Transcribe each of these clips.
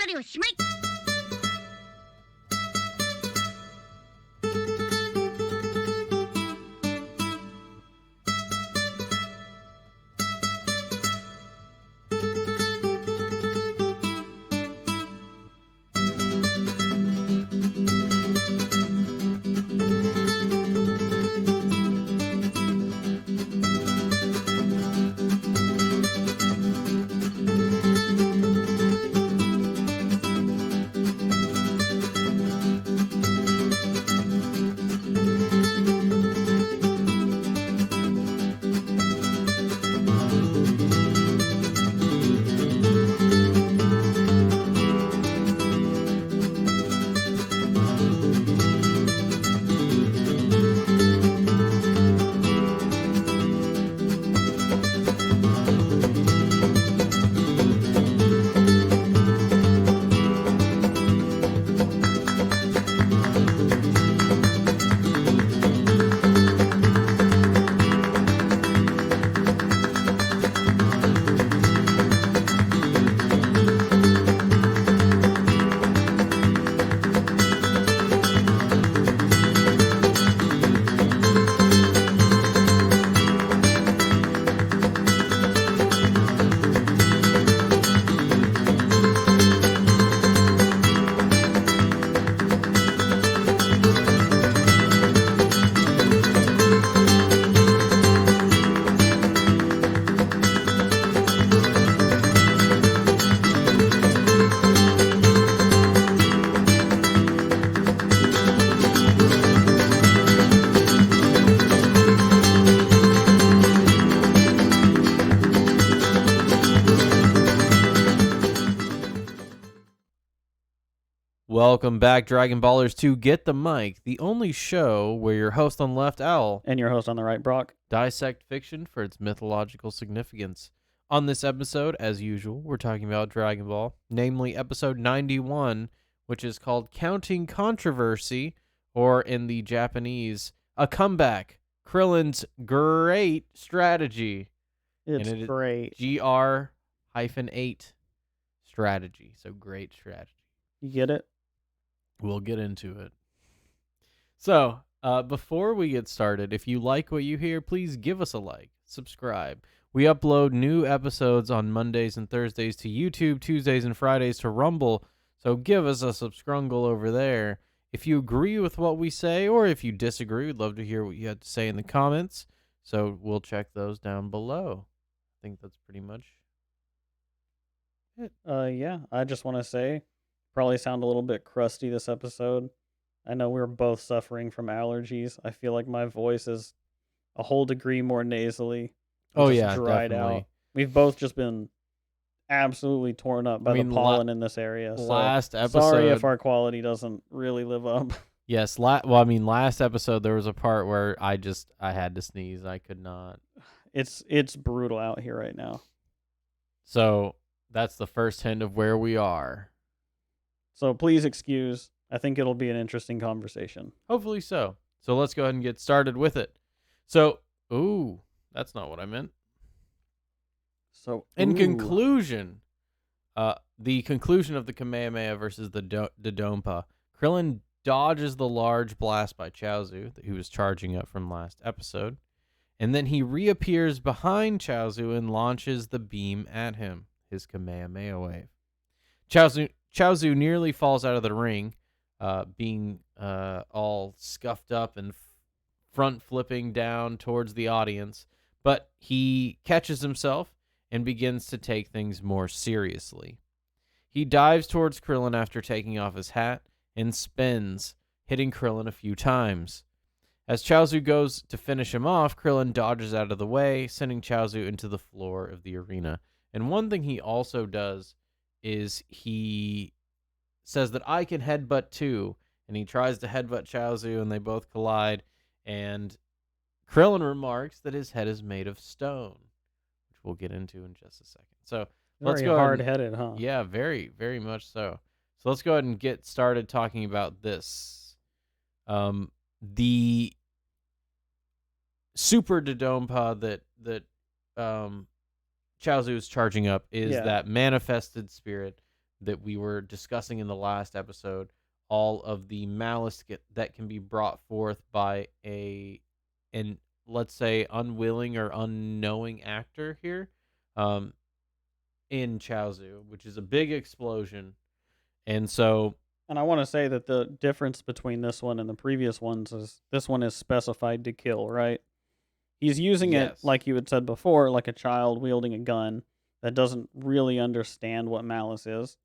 りおしまい。Welcome back, Dragon Ballers, to Get the Mic, the only show where your host on the left, Owl, and your host on the right, Brock, dissect fiction for its mythological significance. On this episode, as usual, we're talking about Dragon Ball, namely episode 91, which is called Counting Controversy, or in the Japanese, A Comeback, Krillin's Great Strategy. It's great. GR-8 strategy, so great strategy. You get it? We'll get into it. So, before we get started, if you like what you hear, please give us a like, subscribe. We upload new episodes on Mondays and Thursdays to YouTube, Tuesdays and Fridays to Rumble, so give us a subscribe over there. If you agree with what we say, or if you disagree, we'd love to hear what you had to say in the comments, so we'll check those down below. I think that's pretty much it. Yeah, I just want to say, probably sound a little bit crusty this episode. I know we're both suffering from allergies. I feel like my voice is a whole degree more nasally. Oh, just yeah, dried definitely. out. We've both just been absolutely torn up by the pollen in this area. Last episode, sorry if our quality doesn't really live up. Yes, last episode there was a part where I had to sneeze. I could not. It's brutal out here right now. So that's the first hint of where we are. So please excuse. I think it'll be an interesting conversation. Hopefully so. So let's go ahead and get started with it. So, that's not what I meant. So, in conclusion, the conclusion of the Kamehameha versus the Dodonpa, Krillin dodges the large blast by Chaozu that he was charging up from last episode, and then he reappears behind Chaozu and launches the beam at him, his Kamehameha wave. Chaozu nearly falls out of the ring, being all scuffed up and front flipping down towards the audience, but he catches himself and begins to take things more seriously. He dives towards Krillin after taking off his hat and spins, hitting Krillin a few times. As Chaozu goes to finish him off, Krillin dodges out of the way, sending Chaozu into the floor of the arena. And one thing he also does is he says that I can headbutt too, and he tries to headbutt Chaozu, and they both collide, and Krillin remarks that his head is made of stone, which we'll get into in just a second. So let's go hard-headed, huh? Yeah, very, very much so. So let's go ahead and get started talking about this. The Super Dodonpa that Chaozu is charging up is that manifested spirit that we were discussing in the last episode, all of the malice that can be brought forth by an let's say unwilling or unknowing actor here, um, in Chaozu, which is a big explosion. And so, And I want to say that the difference between this one and the previous ones is this one is specified to kill, right? He's using it, yes. like you had said before, like a child wielding a gun that doesn't really understand what malice is.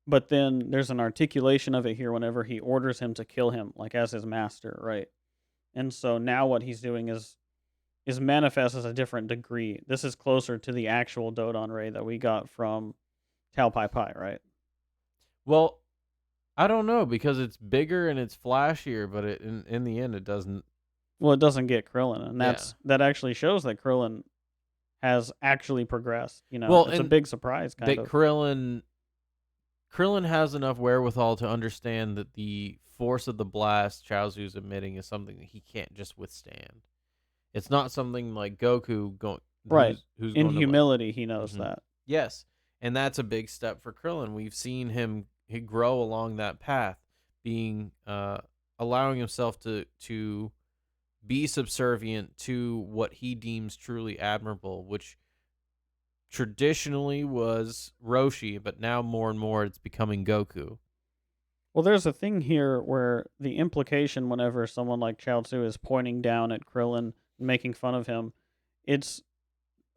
But then there's an articulation of it here whenever he orders him to kill him, like as his master, right? And so now what he's doing is manifest as a different degree. This is closer to the actual Dodon Ray that we got from Tao Pai Pai, right? Well, I don't know because it's bigger and it's flashier, but in the end, it doesn't. Well, it doesn't get Krillin, and Yeah. that actually shows that Krillin has actually progressed. Well, It's a and big surprise, kind that of. Krillin has enough wherewithal to understand that the force of the blast Chaozu's emitting is something that he can't just withstand. It's not something like Goku going Right. who's In going to like. humility, he knows Mhm. that. Yes, and that's a big step for Krillin. We've seen him he grow along that path, being allowing himself to be subservient to what he deems truly admirable, which traditionally was Roshi, but now more and more it's becoming Goku. Well, there's a thing here where the implication whenever someone like Chaozu is pointing down at Krillin and making fun of him, it's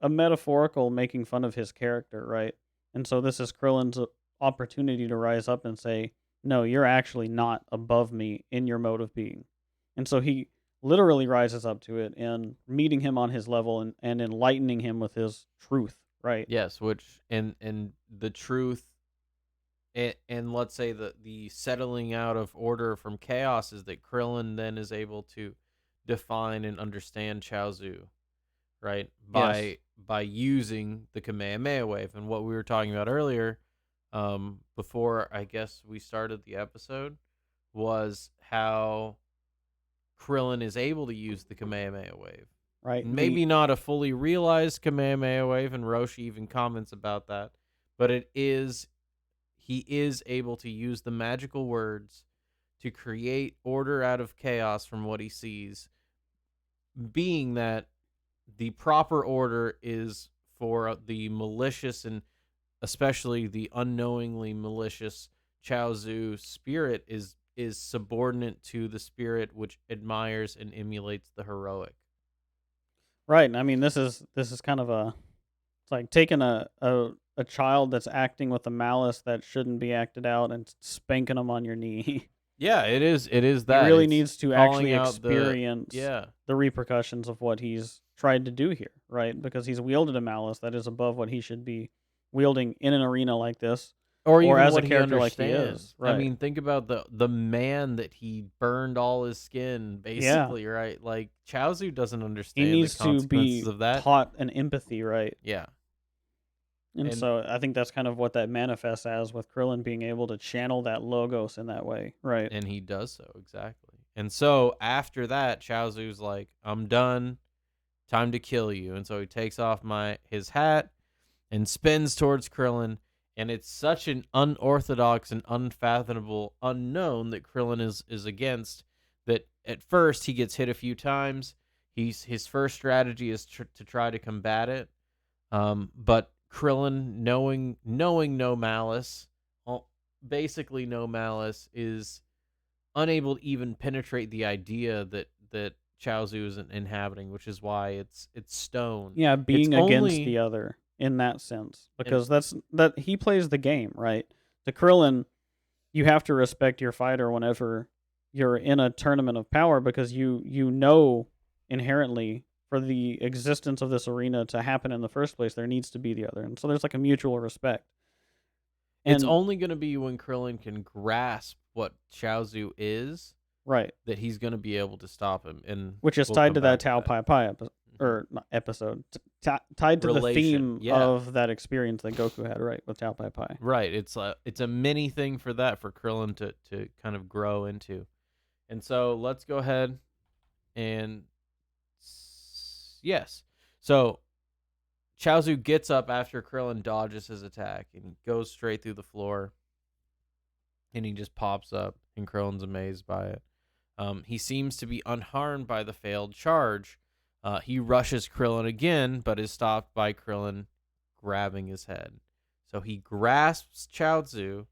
a metaphorical making fun of his character, right? And so this is Krillin's opportunity to rise up and say, "No, you're actually not above me in your mode of being." And so he literally rises up to it and meeting him on his level and enlightening him with his truth, right? Yes, which and the truth and let's say the settling out of order from chaos is that Krillin then is able to define and understand Chaozu, right? Yes. By using the Kamehameha wave. And what we were talking about earlier, before I guess we started the episode, was how Krillin is able to use the Kamehameha wave. Right. Maybe not a fully realized Kamehameha wave, and Roshi even comments about that, but he is able to use the magical words to create order out of chaos from what he sees, being that the proper order is for the malicious and especially the unknowingly malicious Chaozu spirit is subordinate to the spirit which admires and emulates the heroic. Right. And I mean this is kind of a it's like taking a child that's acting with a malice that shouldn't be acted out and spanking them on your knee. Yeah, it is. It is He that. really It's needs to calling actually out the experience yeah, the repercussions of what he's tried to do here, right? Because he's wielded a malice that is above what he should be wielding in an arena like this, or or even as a what he character like he is, understands. I right? mean, think about the man that he burned all his skin, Yeah, basically, right? Like Chaozu doesn't he understand the needs to consequences be of that. taught an empathy, right? Yeah, And and so I think that's kind of what that manifests as with Krillin being able to channel that logos in that way, right? and he does so exactly. And so after that, Chaozu's like, "I'm done. Time to kill you." And so he takes off his hat and spins towards Krillin. And it's such an unorthodox and unfathomable unknown that Krillin is against that at first he gets hit a few times. His first strategy is to try to combat it. But Krillin, knowing no malice, basically no malice, is unable to even penetrate the idea that Chaozu is inhabiting, which is why it's stone. Yeah, It's being against only the other in that sense, and because that he plays the game, right? To Krillin, you have to respect your fighter whenever you're in a tournament of power because you know inherently for the existence of this arena to happen in the first place there needs to be the other. And so there's like a mutual respect. it's And only going to be when Krillin can grasp what Chaozu is right, that he's going to be able to stop him, and which is we'll tied come to that back to Tao that. Pai Pai Mhm. or not episode, tied to the Relation, theme yeah, of that experience that Goku had, right, with Tao Pai Pai. right. It's a mini thing for that for Krillin to kind of grow into, and so let's go ahead and yes, so Chaozu gets up after Krillin dodges his attack, and he goes straight through the floor, and he just pops up, and Krillin's amazed by it. He seems to be unharmed by the failed charge. He rushes Krillin again, but is stopped by Krillin grabbing his head. So he grasps Chaozu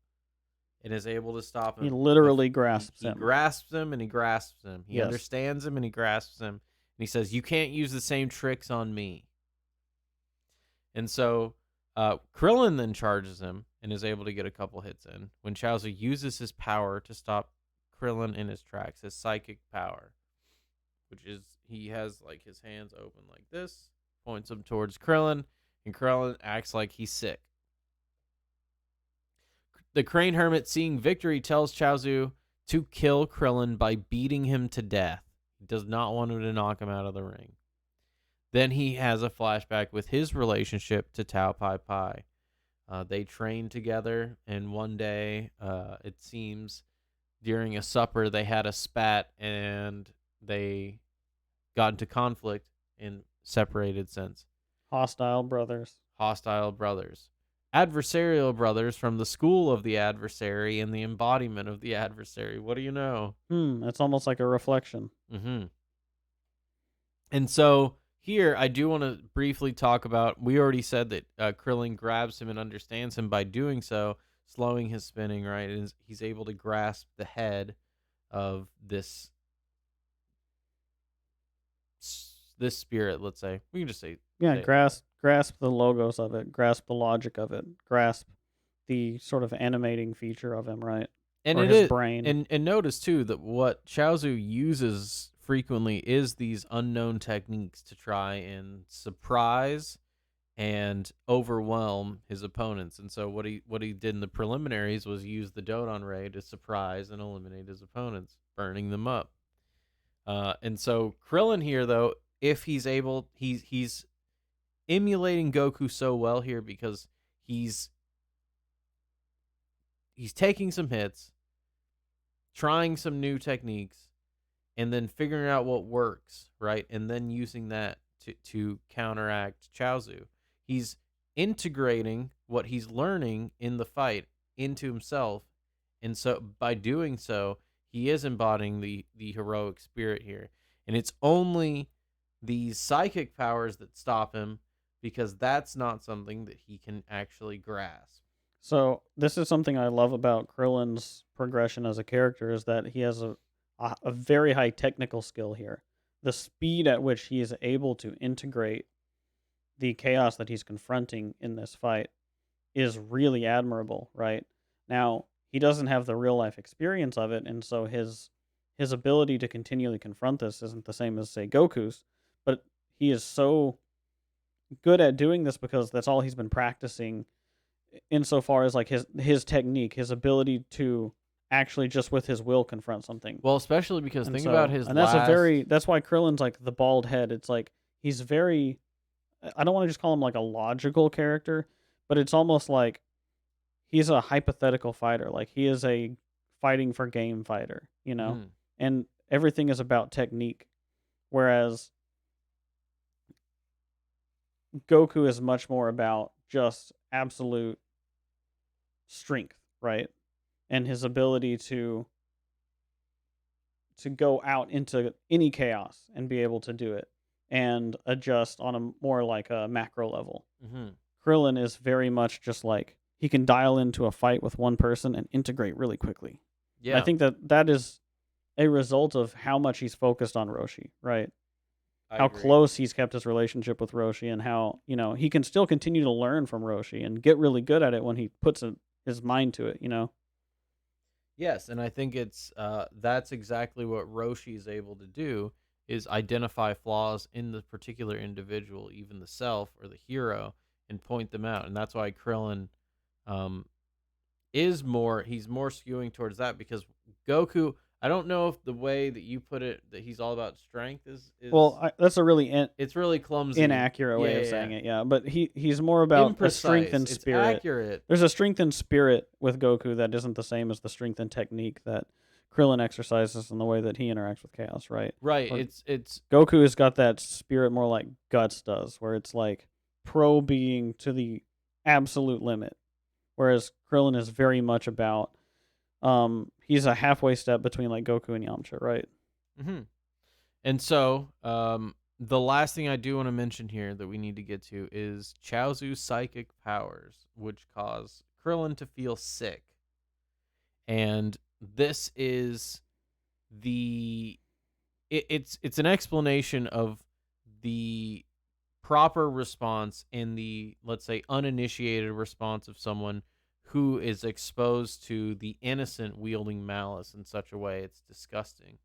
and is able to stop him. He literally grasps him. He grasps him and he grasps him. He Yes. understands him and he grasps him. And he says, "You can't use the same tricks on me." And so Krillin then charges him and is able to get a couple hits in when Chaozu uses his power to stop Krillin in his tracks, his psychic power, which is he has like his hands open like this, points them towards Krillin, and Krillin acts like he's sick. The Crane Hermit, seeing victory, tells Chaozu to kill Krillin by beating him to death. He does not want him to knock him out of the ring. Then he has a flashback with his relationship to Tao Pai Pai. They trained together, and one day, it seems, during a supper, they had a spat, and they got into conflict and separated since. Hostile brothers. Adversarial brothers from the school of the adversary and the embodiment of the adversary. What do you know? It's almost like a reflection. Mm-hmm. And so here, I do want to briefly talk about, we already said that Krillin grabs him and understands him by doing so, slowing his spinning, right? And he's able to grasp the head of this spirit, let's say. We can just say. Yeah, say grasp the logos of it, grasp the logic of it, grasp the sort of animating feature of him, right? And or it his is, brain. And notice too that what Chaozu uses frequently is these unknown techniques to try and surprise and overwhelm his opponents. And so what he did in the preliminaries was use the Dodon Ray to surprise and eliminate his opponents, burning them up. And so Krillin here, though, if he's able, he's emulating Goku so well here because he's taking some hits, trying some new techniques, and then figuring out what works, right? And then using that to counteract Chaozu. He's integrating what he's learning in the fight into himself. And so by doing so, he is embodying the heroic spirit here. And it's only these psychic powers that stop him because that's not something that he can actually grasp. So this is something I love about Krillin's progression as a character is that he has a very high technical skill here. The speed at which he is able to integrate the chaos that he's confronting in this fight is really admirable, right? Now, he doesn't have the real life experience of it, and so his ability to continually confront this isn't the same as, say, Goku's, but he is so good at doing this because that's all he's been practicing insofar as like his technique, his ability to actually just with his will confront something. Well, especially because And think so- about his and that's last... that's why Krillin's like the bald head. It's like he's very, I don't want to just call him like a logical character, but it's almost like he's a hypothetical fighter. Like he is a fighting for game fighter, you know? Mhm. And everything is about technique. Whereas Goku is much more about just absolute strength, right? And his ability to go out into any chaos and be able to do it and adjust on a more like a macro level. Mhm. Krillin is very much just like he can dial into a fight with one person and integrate really quickly. Yeah. And I think that is a result of how much he's focused on Roshi, right? I How agree. close he's kept his relationship with Roshi and how, he can still continue to learn from Roshi and get really good at it when he puts his mind to it, Yes, and I think it's that's exactly what Roshi is able to do is identify flaws in the particular individual, even the self or the hero, and point them out. And that's why Krillin he's more skewing towards that because Goku, I don't know if the way that you put it that he's all about strength is well, that's a really it's really clumsy, inaccurate way of Yeah, saying yeah. it, yeah. But he's more about a strength Imprecise. and It's spirit. accurate. There's a strength and spirit with Goku that isn't the same as the strength and technique that Krillin exercises in the way that he interacts with Chaos, right? Right. Or- It's Goku has got that spirit more like Guts does, where it's like pro being to the absolute limit, whereas Krillin is very much about he's a halfway step between like Goku and Yamcha, right? Hmm. And so, the last thing I do want to mention here that we need to get to is Chaozu's psychic powers, which cause Krillin to feel sick. And this is the it's an explanation of the proper response in the, let's say, uninitiated response of someone who is exposed to the innocent wielding malice in such a way it's disgusting.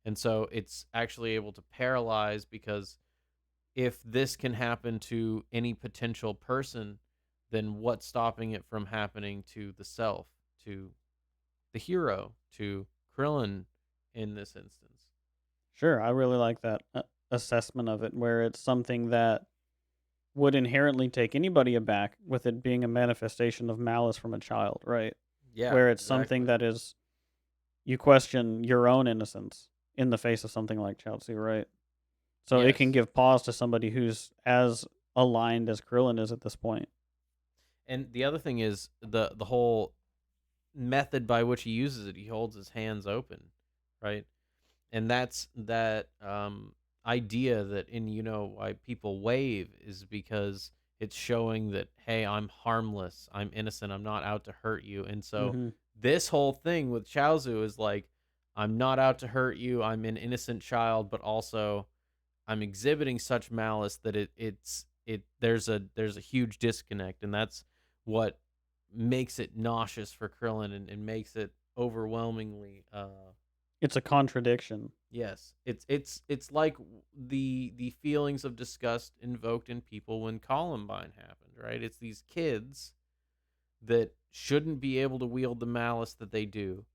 And so it's actually able to paralyze, because if this can happen to any potential person, then what's stopping it from happening to the self, to the hero, to Krillin in this instance? Sure, I really like that assessment of it, where it's something that would inherently take anybody aback with it being a manifestation of malice from a child, right? Yeah, Where it's something exactly. that is you question your own innocence in the face of something like Chaozu, right? So it can Yes. give pause to somebody who's as aligned as Krillin is at this point. And the other thing is the whole method by which he uses it. He holds his hands open, right? And that's that idea that, in, why people wave is because it's showing that, hey, I'm harmless, I'm innocent, I'm not out to hurt you. And so Hmm. this whole thing with Chaozu is like, I'm not out to hurt you, I'm an innocent child, but also I'm exhibiting such malice that there's a huge disconnect. And that's what makes it nauseous for Krillin, and makes it overwhelmingly It's a contradiction. yes. It's like the feelings of disgust invoked in people when Columbine happened, right? It's these kids that shouldn't be able to wield the malice that they do.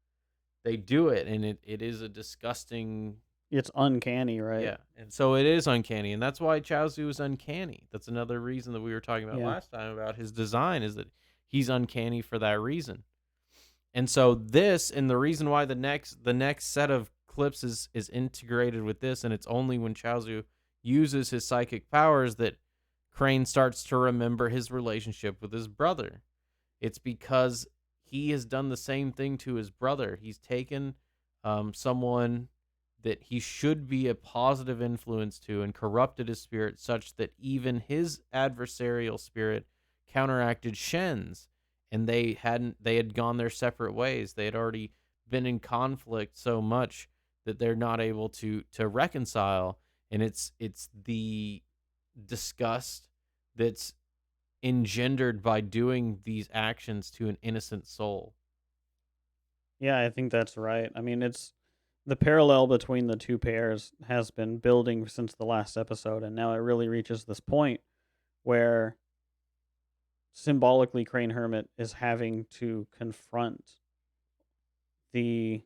They do it, and it is a disgusting. It's uncanny, right? Yeah, and so it is uncanny, and that's why Chaozu is uncanny. That's another reason that we were talking about Yeah. last time about his design, is that he's uncanny for that reason. And so this, and the reason why the next set of clips is integrated with this, and it's only when Chaozu uses his psychic powers that Crane starts to remember his relationship with his brother. It's because he has done the same thing to his brother. He's taken someone that he should be a positive influence to, and corrupted his spirit such that even his adversarial spirit counteracted Shen's, and they had gone their separate ways. They had already been in conflict so much that they're not able to reconcile. And it's the disgust that's engendered by doing these actions to an innocent soul. Yeah, I think that's right. I mean, it's the parallel between the two pairs has been building since the last episode, and now it really reaches this point where symbolically Crane Hermit is having to confront the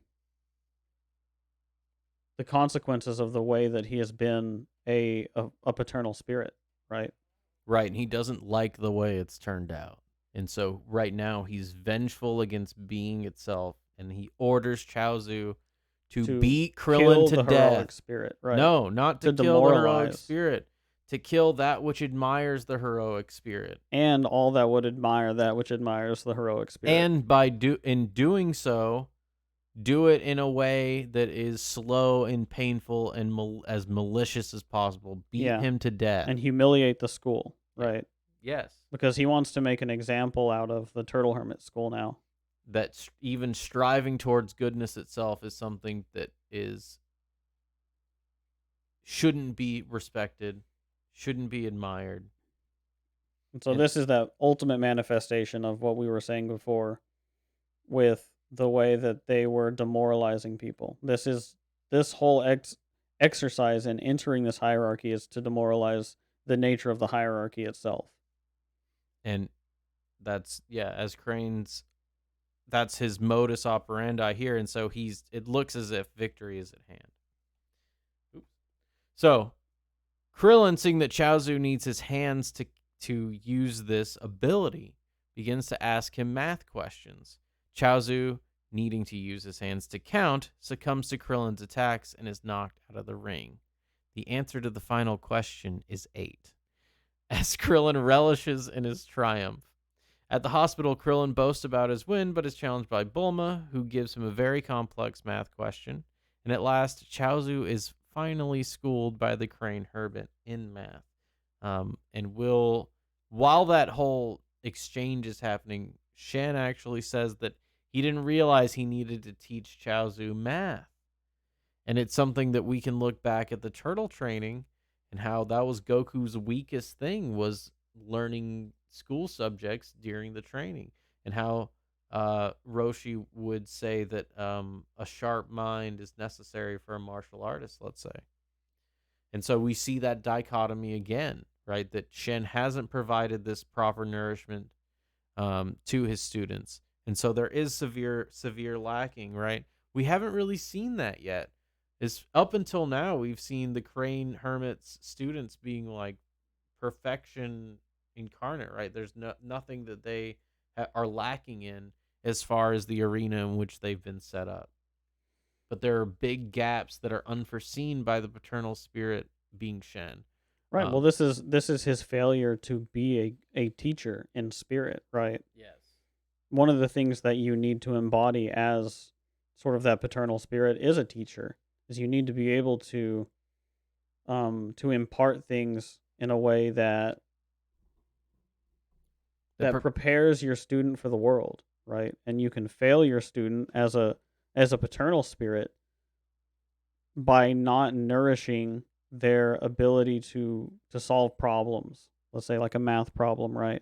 the consequences of the way that he has been a paternal spirit, right? Right, and he doesn't like the way it's turned out. And so right now he's vengeful against being itself, and he orders Chaozu to To beat Krillin kill to the heroic death. spirit, right? No, not to To kill the heroic demoralize spirit, to kill that which admires the heroic spirit. and all that would admire that which admires the heroic spirit. And in doing so, do it in a way that is slow and painful and as malicious as possible. Beat Yeah, him to death. and humiliate the school, Yeah. right? Yes. Because he wants to make an example out of the Turtle Hermit School now. That even striving towards goodness itself is something that is shouldn't be respected, shouldn't be admired. And so And this is that ultimate manifestation of what we were saying before with the way that they were demoralizing people. This whole exercise in entering this hierarchy is to demoralize the nature of the hierarchy itself. and that's, yeah, as Crane's, that's his modus operandi here, and so it looks as if victory is at hand. Oops. So Krillin, seeing that Chaozu needs his hands to use this ability, begins to ask him math questions. Chaozu, needing to use his hands to count, succumbs to Krillin's attacks and is knocked out of the ring. The answer to the final question is 8. as Krillin relishes in his triumph. At the hospital, Krillin boasts about his win, but is challenged by Bulma, who gives him a very complex math question. And at last, Chaozu is finally schooled by the Crane Hermit in math. And while that whole exchange is happening, Shen actually says that he didn't realize he needed to teach Chaozu math. And it's something that we can look back at the turtle training and how that was Goku's weakest thing, was learning school subjects during the training, and how Roshi would say that a sharp mind is necessary for a martial artist, let's say. And so we see that dichotomy again, right? That Shen hasn't provided this proper nourishment to his students. And so there is severe lacking, right? We haven't really seen that yet. Is up until now, we've seen the Crane Hermit's students being like perfection incarnate, right? There's nothing that they are lacking in as far as the arena in which they've been set up. But there are big gaps that are unforeseen by the paternal spirit being Shen. Right. Well, this is his failure to be a teacher in spirit, right? Yes. One of the things that you need to embody as sort of that paternal spirit is a teacher. Is you need to be able to impart things in a way that prepares your student for the world, right? And you can fail your student as a paternal spirit by not nourishing their ability to solve problems. Let's say like a math problem, right?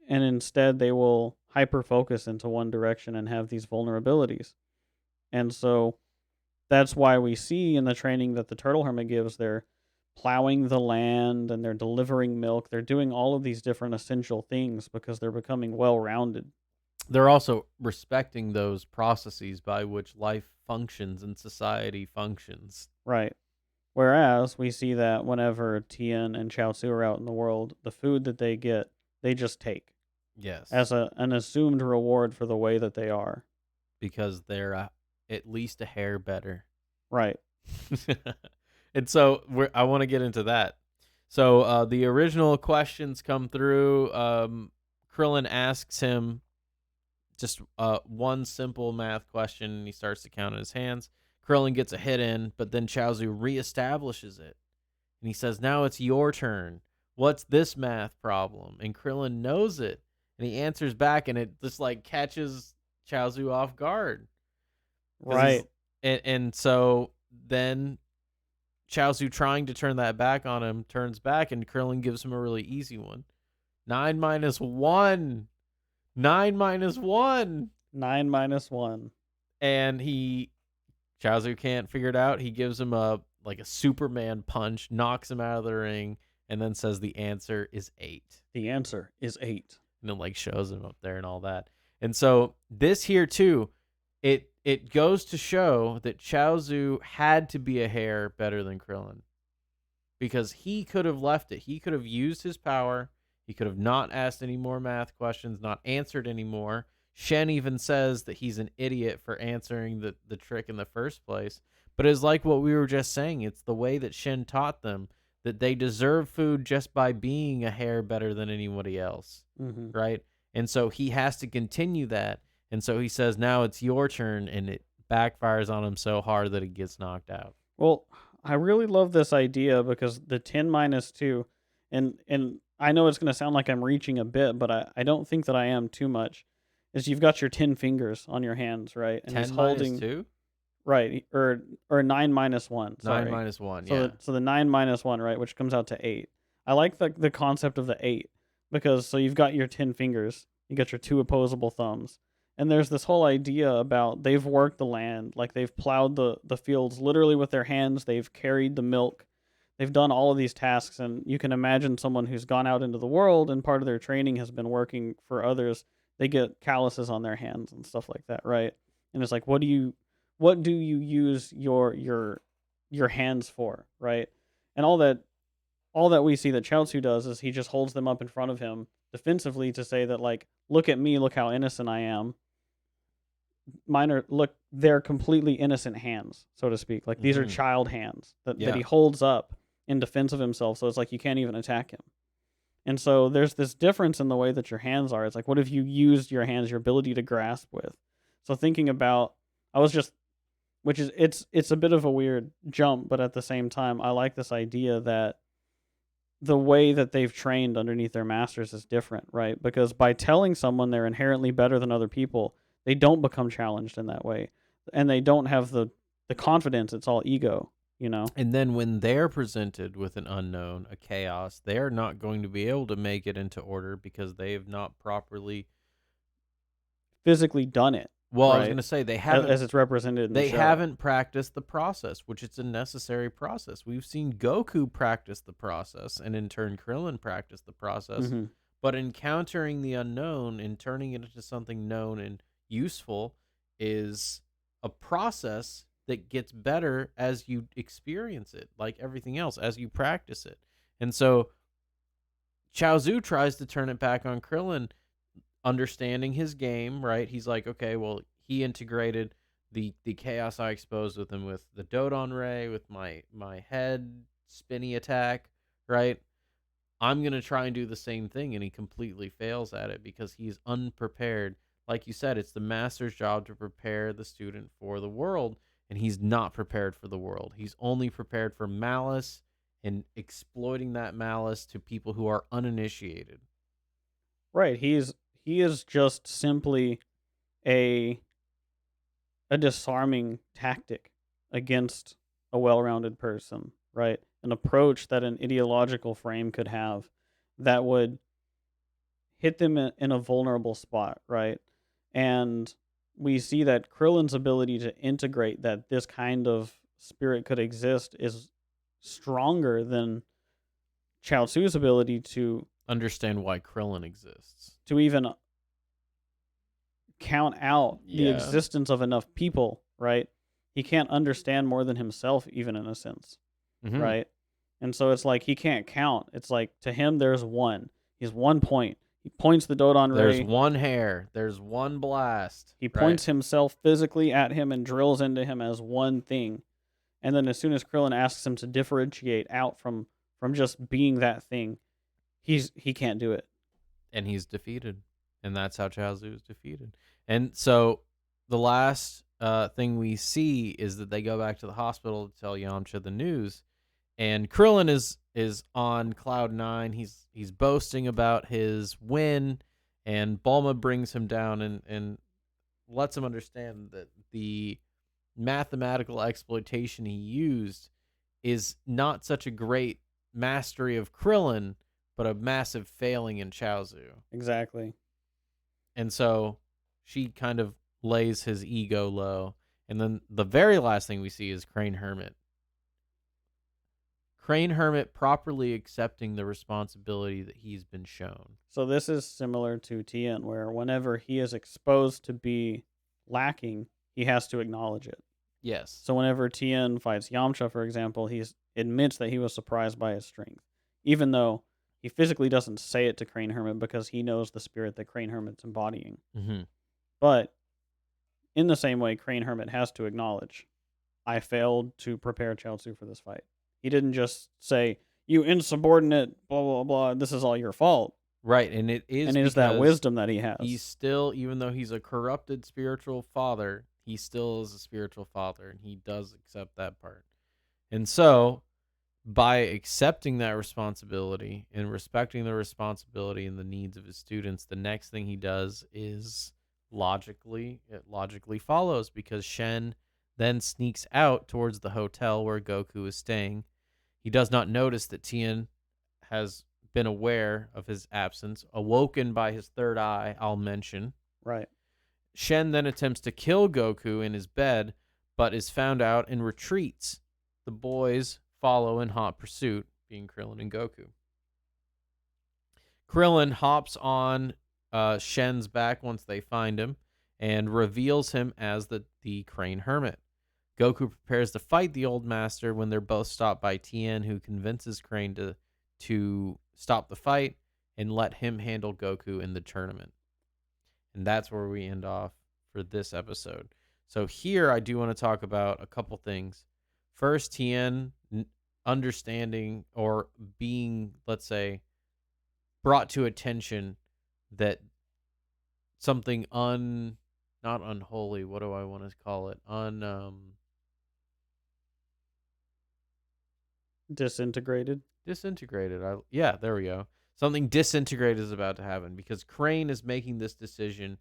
And instead they will hyper focus into one direction and have these vulnerabilities. And so that's why we see in the training that the turtle hermit gives, they're plowing the land and they're delivering milk. They're doing all of these different essential things because they're becoming well-rounded. They're also respecting those processes by which life functions and society functions. Right. Whereas we see that whenever Tien and Chaozu are out in the world, the food that they get, they just take. Yes. As an assumed reward for the way that they are. Because they're at least a hair better. Right. And so I want to get into that. So the original questions come through. Krillin asks him just one simple math question, and he starts to count in his hands. Krillin gets a hit in, but then Chaozu reestablishes it. And he says, now it's your turn. What's this math problem? And Krillin knows it. And he answers back, and it just like catches Chaozu off guard. Right. And so then Chaozu, trying to turn that back on him, turns back, and Krillin gives him a really easy one. 9 minus 1. 9 minus 1. 9 minus 1. And Chaozu can't figure it out. He gives him a Superman punch, knocks him out of the ring, and then says the answer is 8. The answer is 8. And then like shows him up there and all that. And so this here too, it goes to show that Chaozu had to be a hair better than Krillin. Because he could have left it. He could have used his power. He could have not asked any more math questions, not answered anymore. Shen even says that he's an idiot for answering the trick in the first place. But it's like what we were just saying. It's the way that Shen taught them that they deserve food just by being a hair better than anybody else. Mm-hmm. Right? And so he has to continue that. And so he says, now it's your turn, and it backfires on him so hard that he gets knocked out. Well, I really love this idea because the 10 minus 2, and I know it's going to sound like I'm reaching a bit, but I don't think that I am too much, is you've got your 10 fingers on your hands, right? And 10 he's holding, minus 2? Right, or 9 minus 1, sorry. 9 minus 1, so yeah. So the 9 minus 1, right, which comes out to 8. I like the concept of the 8, because so you've got your 10 fingers, you got your 2 opposable thumbs, and there's this whole idea about they've worked the land, like they've plowed the fields literally with their hands, they've carried the milk, they've done all of these tasks, and you can imagine someone who's gone out into the world and part of their training has been working for others, they get calluses on their hands and stuff like that, right? And it's like, what do you use your hands for, right? And all that we see that Chaozu does is he just holds them up in front of him defensively to say that, like, look at me, look how innocent I am. They're completely innocent hands, so to speak. Like, these are child hands that he holds up in defense of himself, so it's like you can't even attack him. And so there's this difference in the way that your hands are. It's like, what if you used your hands, your ability to grasp with? So thinking about, I was just, which is it's a bit of a weird jump, but at the same time, I like this idea that the way that they've trained underneath their masters is different, right? Because by telling someone they're inherently better than other people, they don't become challenged in that way, and they don't have the confidence. It's all ego, you know, And then when they're presented with an unknown, a chaos, they're not going to be able to make it into order because they have not properly. physically done it, Well, I was going right? to say As it's represented in the they show. haven't practiced the process, which it's a necessary process. We've seen Goku practice the process, and in turn, Krillin practice the process. Hmm. But encountering the unknown and turning it into something known and useful is a process that gets better as you experience it, like everything else, as you practice it. And so Chaozu tries to turn it back on Krillin, understanding his game, right? He's like, okay, well, he integrated the chaos I exposed with him with the Dodon Ray, with my head spinny attack, right? I'm gonna try and do the same thing, and he completely fails at it because he's unprepared. Like you said, it's the master's job to prepare the student for the world, and he's not prepared for the world. He's only prepared for malice and exploiting that malice to people who are uninitiated. Right. He is just simply a a disarming tactic against a well-rounded person, right? An approach that an ideological frame could have that would hit them in a vulnerable spot, right? And we see that Krillin's ability to integrate that this kind of spirit could exist is stronger than Chaozu's ability Understand why Krillin exists. to even count out the Yeah. existence of enough people, right? He can't understand more than himself, even in a sense, Mm-hmm. right? And so it's like he can't count. It's like to him, there's one. He's 1 point. He points the Dodon There's Ray. one hair. There's one blast. He Right. points himself physically at him and drills into him as one thing. And then as soon as Krillin asks him to differentiate out from just being that thing, he can't do it. And he's defeated. And that's how Chaozu is defeated. And so the last thing we see is that they go back to the hospital to tell Yamcha the news. And Krillin is on cloud nine. He's boasting about his win, and Bulma brings him down and lets him understand that the mathematical exploitation he used is not such a great mastery of Krillin, but a massive failing in Chaozu. Exactly. And so she kind of lays his ego low. And then the very last thing we see is Crane Hermit. Crane Hermit properly accepting the responsibility that he's been shown. So this is similar to Tien, where whenever he is exposed to be lacking, he has to acknowledge it. Yes. So whenever Tien fights Yamcha, for example, he admits that he was surprised by his strength, even though he physically doesn't say it to Crane Hermit because he knows the spirit that Crane Hermit's embodying. Mm-hmm. But in the same way, Crane Hermit has to acknowledge, I failed to prepare Chaozu for this fight. He didn't just say, "You insubordinate, blah blah blah. This is all your fault." Right, and it is And it is that because wisdom that he he's has. still, even though he's a corrupted spiritual father, he still is a spiritual father, and he does accept that part. And so, by accepting that responsibility and respecting the responsibility and the needs of his students, the next thing he does is it logically follows because Shen then sneaks out towards the hotel where Goku is staying. He does not notice that Tien has been aware of his absence, awoken by his third eye, I'll mention. Right. Shen then attempts to kill Goku in his bed, but is found out and retreats. The boys follow in hot pursuit, being Krillin and Goku. Krillin hops on Shen's back once they find him and reveals him as the Crane Hermit. Goku prepares to fight the old master when they're both stopped by Tien, who convinces Crane to stop the fight and let him handle Goku in the tournament. And that's where we end off for this episode. So here I do want to talk about a couple things. First, Tien understanding or being, let's say, brought to attention that something not unholy, what do I want to call it? Disintegrated. Disintegrated. Yeah, there we go. Something disintegrated is about to happen because Crane is making this decision,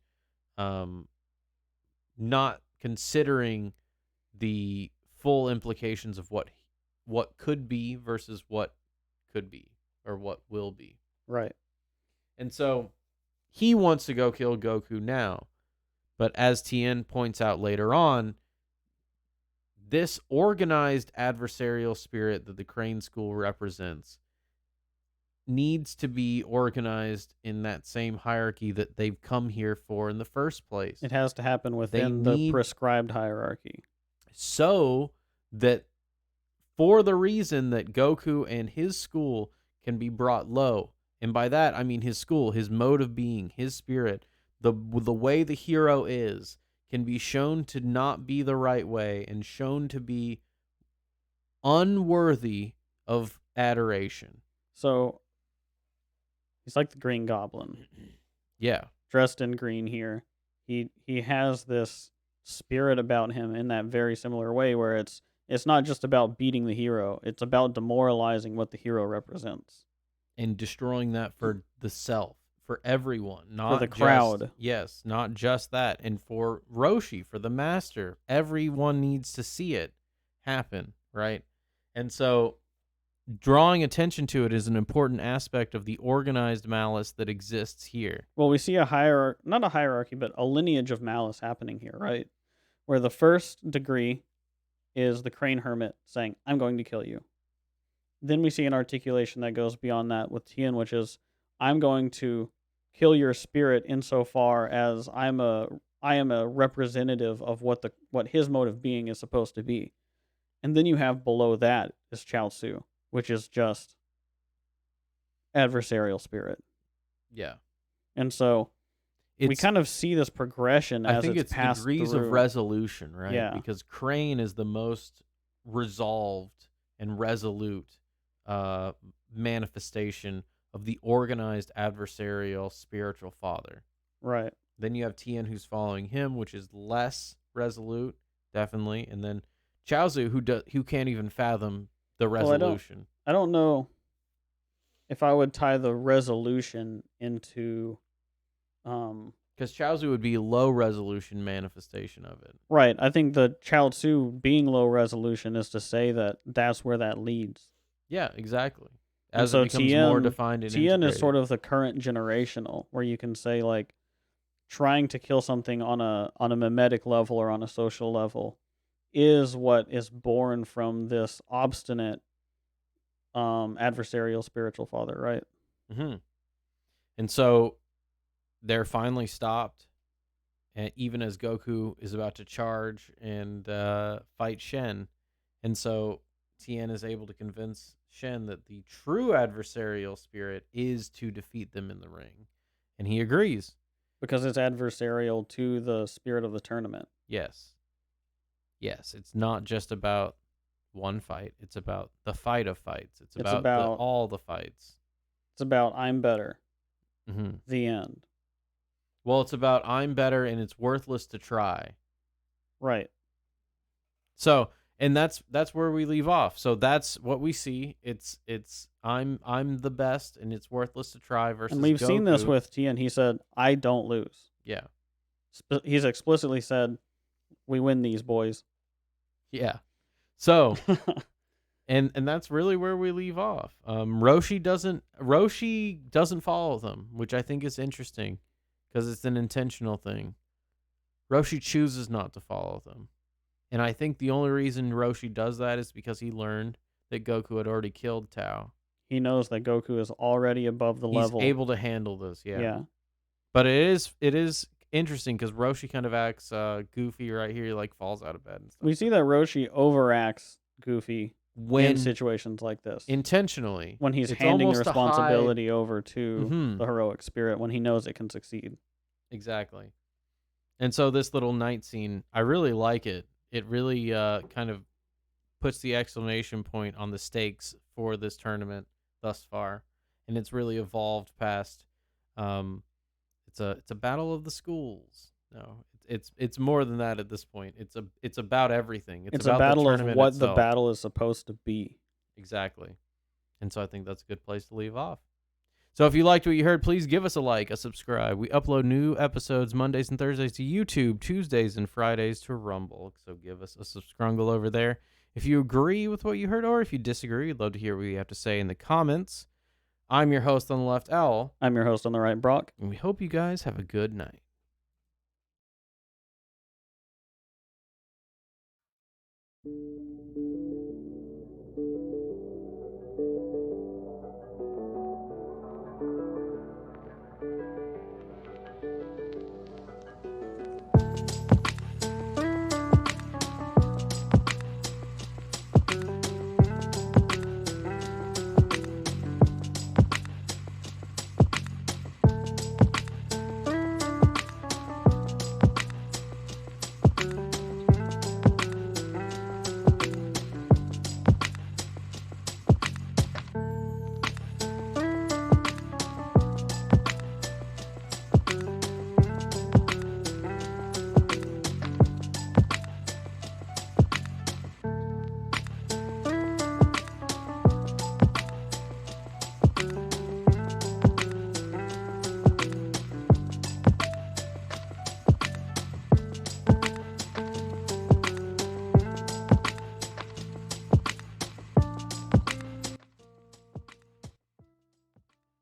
um, not considering the full implications of what could be versus what could be or what will be. Right. And so he wants to go kill Goku now. But as Tien points out later on, this organized adversarial spirit that the Crane School represents needs to be organized in that same hierarchy that they've come here for in the first place. It has to happen They within the need prescribed hierarchy. so that for the reason that Goku and his school can be brought low. And by that, I mean his school, his mode of being, his spirit, the way the hero is, can be shown to not be the right way and shown to be unworthy of adoration. So he's like the Green Goblin, Yeah. dressed in green here. He has this spirit about him in that very similar way where it's not just about beating the hero, it's about demoralizing what the hero represents. And destroying that for the self, for everyone, not for the crowd. Yes, not just that. And for Roshi, for the master, everyone needs to see it happen, right? And so drawing attention to it is an important aspect of the organized malice that exists here. Well, we see a hierarchy, not a hierarchy, but a lineage of malice happening here, right? Where the first degree is the Crane Hermit saying, I'm going to kill you. Then we see an articulation that goes beyond that with Tien, which is, I'm going to kill your spirit insofar as I am a representative of what his mode of being is supposed to be. And then you have below that is Chaozu, which is just adversarial spirit. Yeah. And so we kind of see this progression as I think it's passed degrees through. of resolution, right? Yeah. Because Crane is the most resolved and resolute manifestation of the organized adversarial spiritual father. Right. Then you have Tien, who's following him, which is less resolute, definitely. And then Chaozu, who can't even fathom the resolution. I don't know if I would tie the resolution into because Chaozu would be a low resolution manifestation of it. Right. I think the Chaozu being low resolution is to say that that's where that leads. Yeah, exactly. And As so it becomes more defined and Tien integrated. is sort of the current generational, where you can say like trying to kill something on a mimetic level or on a social level is what is born from this obstinate adversarial spiritual father, right? Mm-hmm. And so they're finally stopped, and even as Goku is about to charge and fight Shen, and so Tien is able to convince Shen that the true adversarial spirit is to defeat them in the ring, and he agrees because it's adversarial to the spirit of the tournament. Yes, it's not just about one fight; it's about the fight of fights. It's about all the fights. It's about I'm better. Mm-hmm. The end. Well, it's about I'm better and it's worthless to try. Right. So, and that's where we leave off. So that's what we see. It's I'm the best and it's worthless to try versus And we've Goku. seen this with Tien. He said, I don't lose. Yeah. He's explicitly said, we win these, boys. Yeah. So, and that's really where we leave off. Roshi doesn't follow them, which I think is interesting. Because it's an intentional thing. Roshi chooses not to follow them. And I think the only reason Roshi does that is because he learned that Goku had already killed Tao. He knows that Goku is already above the level. He's able to handle this, yeah. Yeah. But it is interesting because Roshi kind of acts goofy right here. He like falls out of bed and stuff. We see that Roshi overacts Goofy in situations like this. Intentionally. When he's handing the responsibility over to the heroic spirit when he knows it can succeed. Exactly. And so this little night scene, I really like it. It really kind of puts the exclamation point on the stakes for this tournament thus far. and it's really evolved past. Um, it's a battle of the schools. No, it's more than that at this point. It's about everything. It's It's a about the battle of tournament what the itself. battle is supposed to be. Exactly. And so I think that's a good place to leave off. So if you liked what you heard, please give us a like, a subscribe. We upload new episodes Mondays and Thursdays to YouTube, Tuesdays and Fridays to Rumble. So give us a subscribe over there. If you agree with what you heard or if you disagree, we'd love to hear what you have to say in the comments. I'm your host on the left, Owl. I'm your host on the right, Brock. And we hope you guys have a good night.